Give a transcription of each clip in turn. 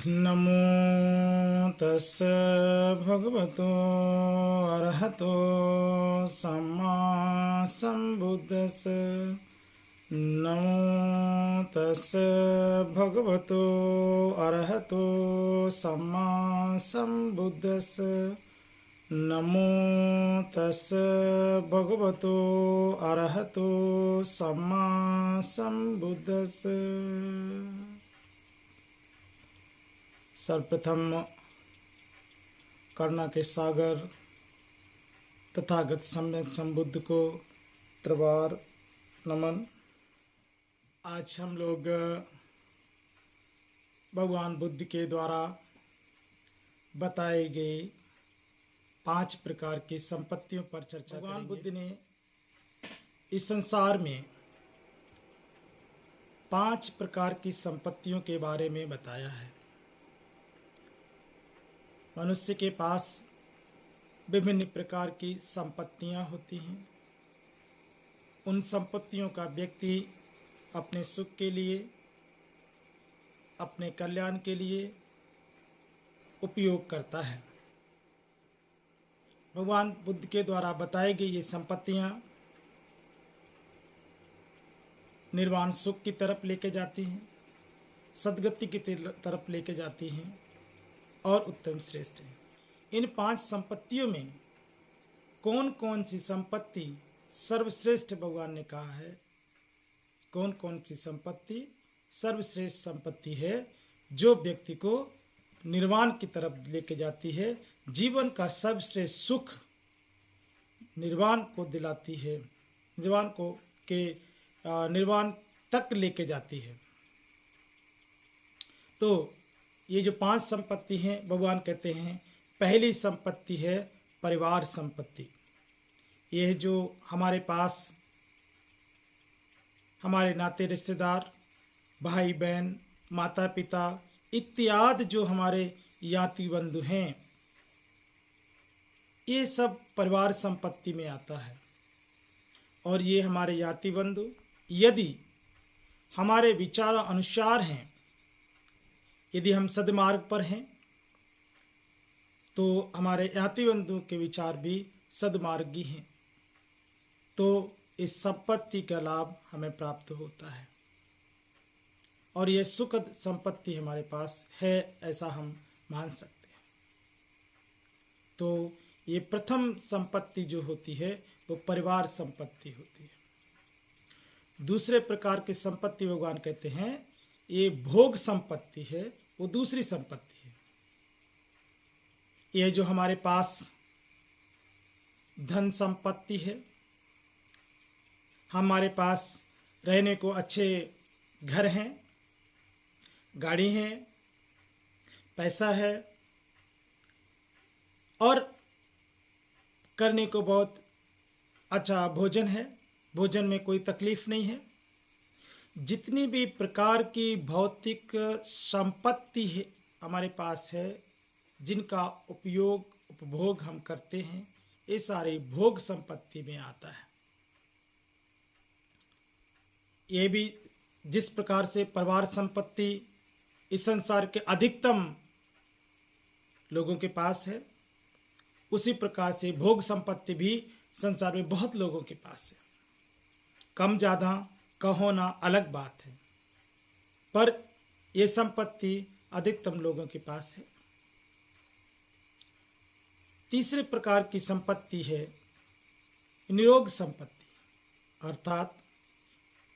नमो तस् भगवतो अरहतो सम्मा सम्बुद्धस्। नमो तस् भगवतो अरहतो सम्मा सम्बुद्धस्। नमो तस् भगवतो अरहतो सम्मा सम्बुद्धस्। सर्वप्रथम करुणा के सागर तथागत सम्यक संबुद्ध को त्रिवार नमन। आज हम लोग भगवान बुद्ध के द्वारा बताए गए 5 प्रकार की संपत्तियों पर चर्चा करेंगे। भगवान बुद्ध ने इस संसार में 5 प्रकार की संपत्तियों के बारे में बताया है। मनुष्य के पास विभिन्न प्रकार की संपत्तियां होती हैं। उन संपत्तियों का व्यक्ति अपने सुख के लिए, अपने कल्याण के लिए उपयोग करता है। भगवान बुद्ध के द्वारा बताई गई ये संपत्तियां निर्वाण सुख की तरफ लेके जाती हैं, सद्गति की तरफ लेके जाती हैं और उत्तम श्रेष्ठ है। इन 5 संपत्तियों में कौन कौन सी संपत्ति सर्वश्रेष्ठ भगवान ने कहा है, कौन कौन सी संपत्ति सर्वश्रेष्ठ संपत्ति है जो व्यक्ति को निर्वाण की तरफ लेके जाती है, जीवन का सर्वश्रेष्ठ सुख निर्वाण को दिलाती है, निर्वाण तक लेके जाती है। तो ये जो 5 संपत्ति हैं, भगवान कहते हैं पहली संपत्ति है परिवार संपत्ति। यह जो हमारे पास हमारे नाते रिश्तेदार, भाई बहन, माता पिता इत्यादि जो हमारे याति बंधु हैं, ये सब परिवार संपत्ति में आता है। और ये हमारे याति बंधु यदि हमारे विचार अनुसार हैं, यदि हम सद्मार्ग पर हैं, तो हमारे याति बंधुओं के विचार भी सद्मार्गी हैं, तो इस संपत्ति का लाभ हमें प्राप्त होता है और यह सुखद संपत्ति हमारे पास है, ऐसा हम मान सकते हैं। तो ये प्रथम संपत्ति जो होती है वो परिवार संपत्ति होती है। दूसरे प्रकार की संपत्ति भगवान कहते हैं ये भोग संपत्ति है, वो दूसरी संपत्ति है। यह जो हमारे पास धन संपत्ति है, हमारे पास रहने को अच्छे घर हैं, गाड़ी है, पैसा है और करने को बहुत अच्छा भोजन है, भोजन में कोई तकलीफ नहीं है। जितनी भी प्रकार की भौतिक संपत्ति है हमारे पास है, जिनका उपभोग हम करते हैं, ये सारे भोग संपत्ति में आता है। ये भी जिस प्रकार से परिवार संपत्ति इस संसार के अधिकतम लोगों के पास है, उसी प्रकार से भोग संपत्ति भी संसार में बहुत लोगों के पास है। कम ज़्यादा का होना अलग बात है, पर यह संपत्ति अधिकतम लोगों के पास है। तीसरे प्रकार की संपत्ति है निरोग संपत्ति, अर्थात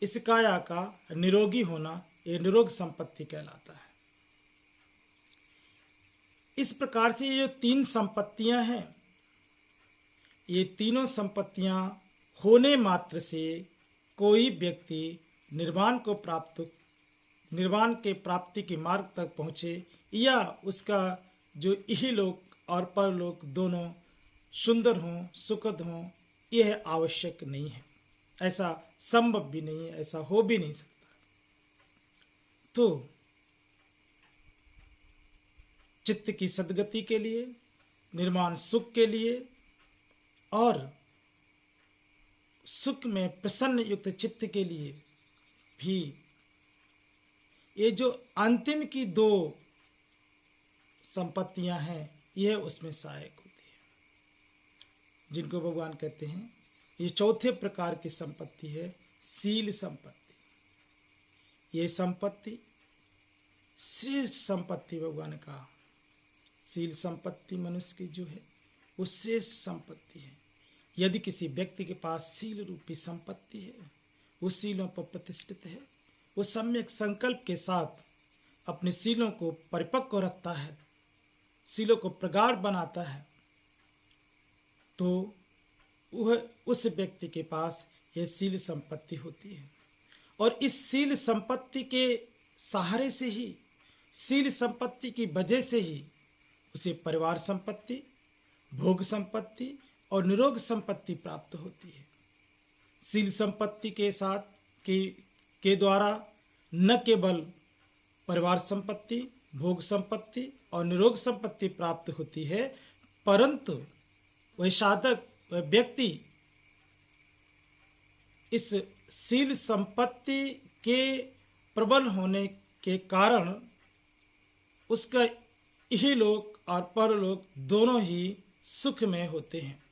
इस काया का निरोगी होना, ये निरोग संपत्ति कहलाता है। इस प्रकार से ये जो 3 संपत्तियां हैं, ये तीनों संपत्तियां होने मात्र से कोई व्यक्ति निर्वाण के प्राप्ति के मार्ग तक पहुँचे या उसका जो इहलोक और परलोक दोनों सुंदर हों, सुखद हों, यह आवश्यक नहीं है, ऐसा संभव भी नहीं है, ऐसा हो भी नहीं सकता। तो चित्त की सद्गति के लिए, निर्वाण सुख के लिए और सुख में प्रसन्न युक्त चित्त के लिए भी ये जो अंतिम की 2 संपत्तियां हैं, यह उसमें सहायक होती है, जिनको भगवान कहते हैं ये चौथे प्रकार की संपत्ति है शील संपत्ति। ये संपत्ति श्रेष्ठ संपत्ति भगवान ने कहा। शील संपत्ति मनुष्य की जो है वो श्रेष्ठ संपत्ति है। यदि किसी व्यक्ति के पास शील रूपी संपत्ति है, वो शीलों पर प्रतिष्ठित है, वो सम्यक संकल्प के साथ अपने शीलों को परिपक्व रखता है, शीलों को प्रगाढ़ बनाता है, तो वह उस व्यक्ति के पास यह शील संपत्ति होती है। और इस शील संपत्ति के सहारे से ही, शील संपत्ति की वजह से ही उसे परिवार संपत्ति, भोग संपत्ति और निरोग संपत्ति प्राप्त होती है। शील संपत्ति के साथ के द्वारा न केवल परिवार संपत्ति, भोग संपत्ति और निरोग संपत्ति प्राप्त होती है, परंतु वह साधक, वह व्यक्ति इस शील संपत्ति के प्रबल होने के कारण उसका इहलोक और परलोक दोनों ही सुख में होते हैं।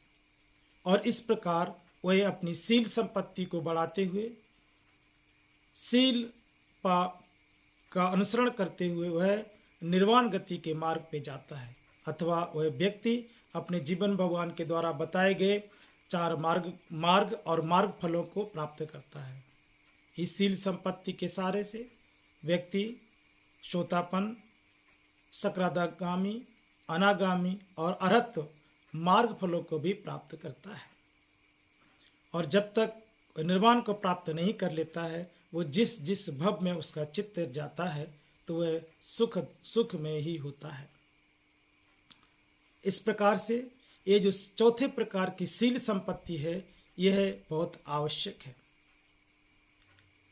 और इस प्रकार वह अपनी शील संपत्ति को बढ़ाते हुए, शील का अनुसरण करते हुए वह निर्वाण गति के मार्ग पे जाता है, अथवा वह व्यक्ति अपने जीवन भगवान के द्वारा बताए गए 4 मार्ग और मार्ग फलों को प्राप्त करता है। इस शील संपत्ति के सहारे से व्यक्ति सोतापन, सक्रादागामी, अनागामी और अरहत मार्ग फलों को भी प्राप्त करता है। और जब तक निर्वाण को प्राप्त नहीं कर लेता है, वो जिस भव में उसका चित्त जाता है तो वह सुख में ही होता है। इस प्रकार से ये जो चौथे प्रकार की शील संपत्ति है, यह बहुत आवश्यक है।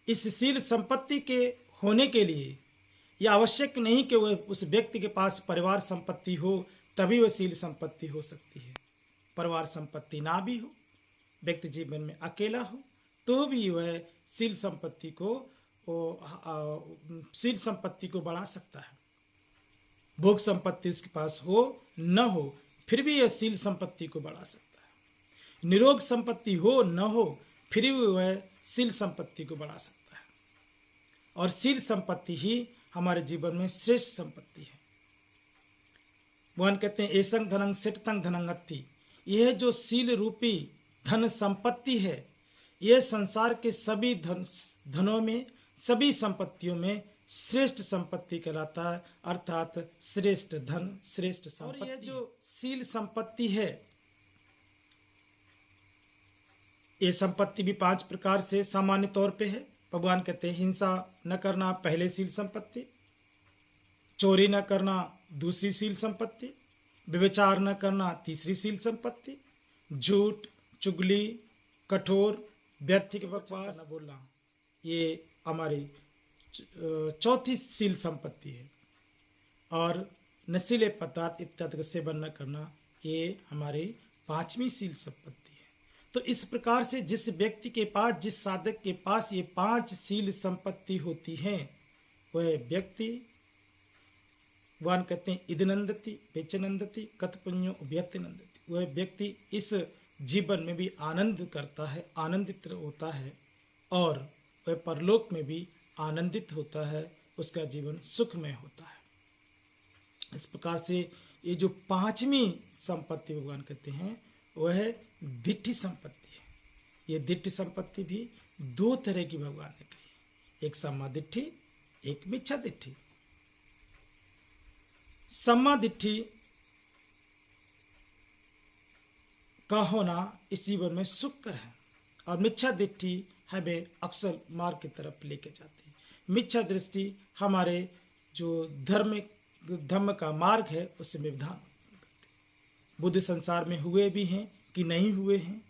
इस शील संपत्ति के होने के लिए यह आवश्यक नहीं कि वह उस व्यक्ति के पास परिवार संपत्ति हो तभी वह शील संपत्ति हो सकती है। परिवार संपत्ति ना भी हो, व्यक्ति जीवन में अकेला हो, तो भी वह शील संपत्ति को बढ़ा सकता है। भोग संपत्ति उसके पास हो न हो, फिर भी यह शील संपत्ति को बढ़ा सकता है। निरोग संपत्ति हो न हो, फिर भी वह शील संपत्ति को बढ़ा सकता है। और शील संपत्ति ही हमारे जीवन में श्रेष्ठ संपत्ति है। भगवान कहते हैं एसंग धनंग सिटतंग धनंगत्ति। यह जो शील रूपी धन संपत्ति है, यह संसार के सभी धनों में, सभी संपत्तियों में श्रेष्ठ संपत्ति कहलाता है, अर्थात श्रेष्ठ धन, श्रेष्ठ संपत्ति। और यह जो शील संपत्ति है, ये संपत्ति भी 5 प्रकार से सामान्य तौर पे है। भगवान कहते हैं हिंसा न करना पहले शील संपत्ति, चोरी न करना दूसरी शील संपत्ति, व्यभिचार न करना तीसरी शील संपत्ति, झूठ, चुगली, कठोर, व्यर्थ के बकवास न बोलना, ये हमारी चौथी शील संपत्ति है। और नशीले पदार्थ इत्यादि का सेवन न करना, ये हमारी 5वीं शील संपत्ति है। तो इस प्रकार से जिस व्यक्ति के पास, जिस साधक के पास ये 5 शील संपत्ति होती हैं, वह व्यक्ति, भगवान कहते हैं इदनंदति बेचनंदति कतपुण्यो व्यक्तिनंदति, वह व्यक्ति इस जीवन में भी आनंद करता है, आनंदित होता है, और वह परलोक में भी आनंदित होता है, उसका जीवन सुखमय होता है। इस प्रकार से ये जो 5वीं संपत्ति भगवान कहते हैं वह है दिट्ठी संपत्ति है। ये दिट्ठी संपत्ति भी 2 तरह की भगवान ने कही, एक सम्मा दिट्ठी, एक मिच्छा दिट्ठी। सम्मा दिट्ठी का होना इस जीवन में सुखकर है, और मिच्छा दिट्ठी हमें अक्सर मार्ग की तरफ लेके जाती है। मिच्छा दृष्टि हमारे जो धर्म का मार्ग है उससे व्यवधान करती है। बुद्ध संसार में हुए भी हैं कि नहीं हुए हैं,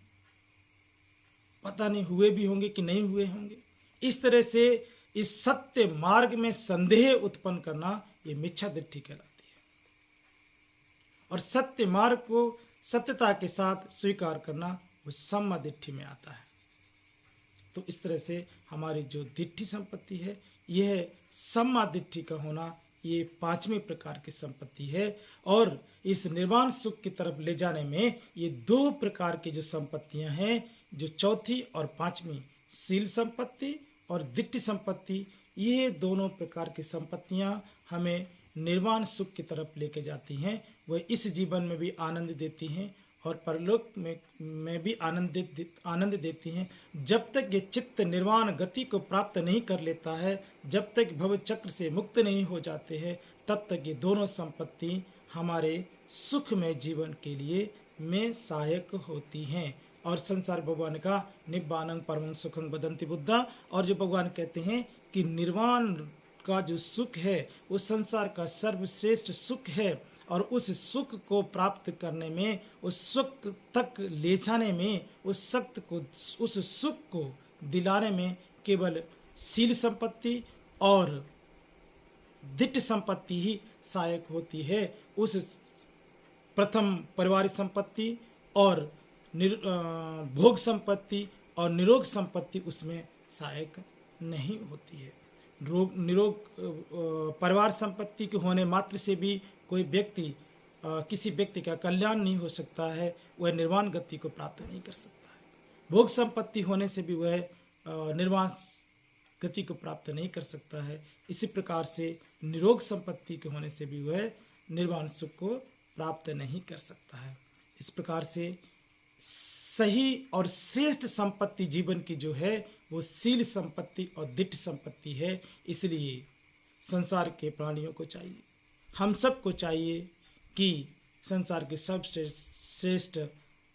पता नहीं, हुए भी होंगे कि नहीं हुए होंगे। इस तरह से इस सत्य मार्ग में संदेह उत्पन्न करना, ये मिच्छा दृष्टि कहलाती है। और सत्य मार्ग को सत्यता के साथ स्वीकार करना, वो सम्मा दिट्ठी में आता है। तो इस तरह से हमारी जो दिट्ठी संपत्ति है, यह सम्मा दिट्ठी का होना, ये पांचवें प्रकार की संपत्ति है। और इस निर्वाण सुख की तरफ ले जाने में ये दो प्रकार की जो संपत्तियां हैं, जो चौथी और पांचवी, शील संपत्ति और दिट्ठ संपत्ति, ये दोनों प्रकार की संपत्तियां हमें निर्वाण सुख की तरफ लेके जाती हैं। वह इस जीवन में भी आनंद देती हैं और परलोक में भी आनंद देती हैं। जब तक ये चित्त निर्वाण गति को प्राप्त नहीं कर लेता है, जब तक भव चक्र से मुक्त नहीं हो जाते हैं, तब तक ये दोनों संपत्ति हमारे सुखमय जीवन के लिए में सहायक होती हैं। और संसार भगवान का निब्बानं परमं सुखं वदन्ति बुद्धा, और जो भगवान कहते हैं कि निर्वाण का जो सुख है वो संसार का सर्वश्रेष्ठ सुख है, और उस सुख को प्राप्त करने में, उस सुख तक ले जाने में, उस सुख को दिलाने में केवल शील संपत्ति और दिट्ठ संपत्ति ही सहायक होती है। उस प्रथम पारिवारिक संपत्ति और भोग संपत्ति और निरोग संपत्ति उसमें सहायक नहीं होती है। निरोग परिवार संपत्ति के होने मात्र से भी कोई व्यक्ति किसी व्यक्ति का कल्याण नहीं हो सकता है, वह निर्वाण गति को प्राप्त नहीं कर सकता है। भोग संपत्ति होने से भी वह निर्वाण गति को प्राप्त नहीं कर सकता है। इसी प्रकार से निरोग संपत्ति के होने से भी वह निर्वाण सुख को प्राप्त नहीं कर सकता है। इस प्रकार से सही और श्रेष्ठ संपत्ति जीवन की जो है वो शील संपत्ति और दिट्ठ संपत्ति है। इसलिए संसार के प्राणियों को चाहिए, हम सबको चाहिए कि संसार की सबसे श्रेष्ठ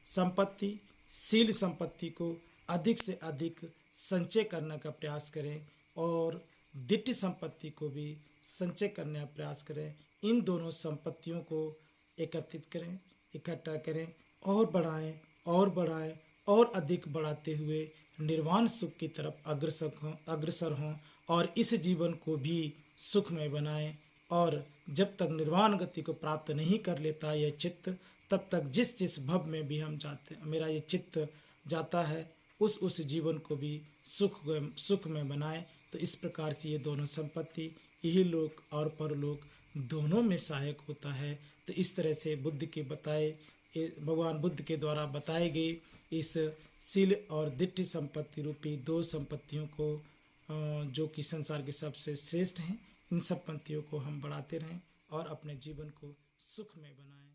संपत्ति शील संपत्ति को अधिक से अधिक संचय करने का प्रयास करें और दिट्ठ संपत्ति को भी संचय करने का प्रयास करें। इन दोनों संपत्तियों को एकत्रित करें, इकट्ठा करें और बढ़ाएं और अधिक बढ़ाते हुए निर्वाण सुख की तरफ अग्रसर हों और इस जीवन को भी सुखमय बनाएं। और जब तक निर्वाण गति को प्राप्त नहीं कर लेता यह चित्त, तब तक जिस भव में भी हम जाते, मेरा ये चित्त जाता है, उस जीवन को भी सुख में बनाएं। तो इस प्रकार से ये दोनों संपत्ति यही लोक और परलोक दोनों में सहायक होता है। तो इस तरह से भगवान बुद्ध के द्वारा बताए गए इस शील और दिट्ठ संपत्ति रूपी दो संपत्तियों को, जो कि संसार के सबसे श्रेष्ठ हैं, इन संपत्तियों को हम बढ़ाते रहें और अपने जीवन को सुखमय बनाएं।